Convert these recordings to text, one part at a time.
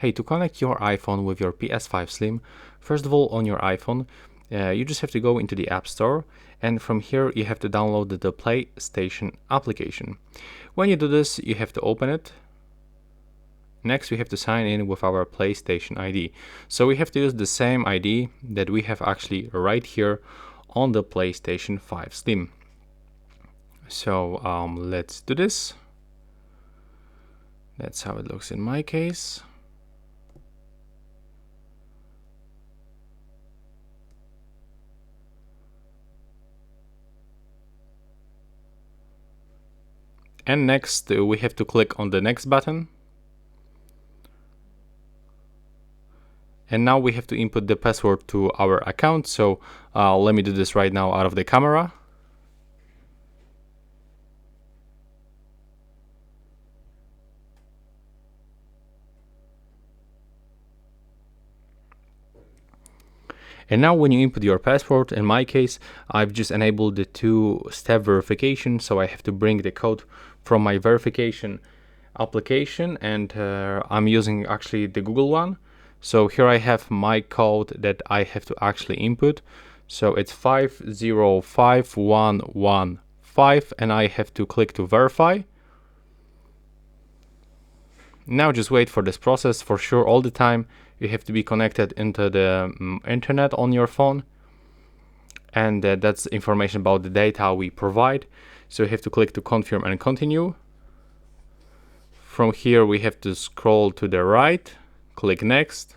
Hey, to connect your iPhone with your PS5 Slim, first of all, on your iPhone, you just have to go into the App Store, and from here you have to download the PlayStation application. When you do this, you have to open it. Next, we have to sign in with our PlayStation ID. So we have to use the same ID that we have actually right here on the PlayStation 5 Slim. So let's do this. That's how it looks in my case. And next, we have to click on the next button. And now we have to input the password to our account. So let me do this right now out of the camera. And now when you input your password, in my case, I've just enabled the two-step verification. So I have to bring the code from my verification application, and I'm using actually the Google one. So here I have my code that I have to actually input. So it's 505115, and I have to click to verify. Now just wait for this process. For sure, all the time you have to be connected into the internet on your phone, and that's information about the data we provide. So you have to click to confirm and continue. From here we have to scroll to the right, click next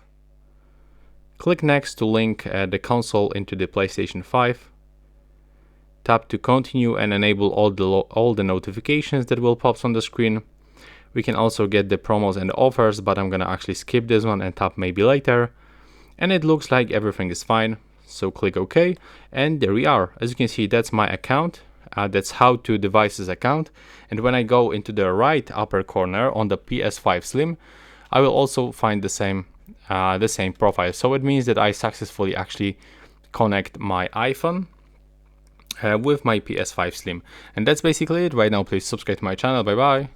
to link the console into the PlayStation 5. Tap to continue and enable all the notifications that will pop on the screen. We can also get the promos and the offers, but I'm gonna actually skip this one and tap maybe later. And it looks like everything is fine. So click OK, and there we are. As you can see, that's my account. That's How To Devices account. And when I go into the right upper corner on the PS5 Slim, I will also find the same profile. So it means that I successfully actually connect my iPhone with my PS5 Slim. And that's basically it. Right now, please subscribe to my channel. Bye bye.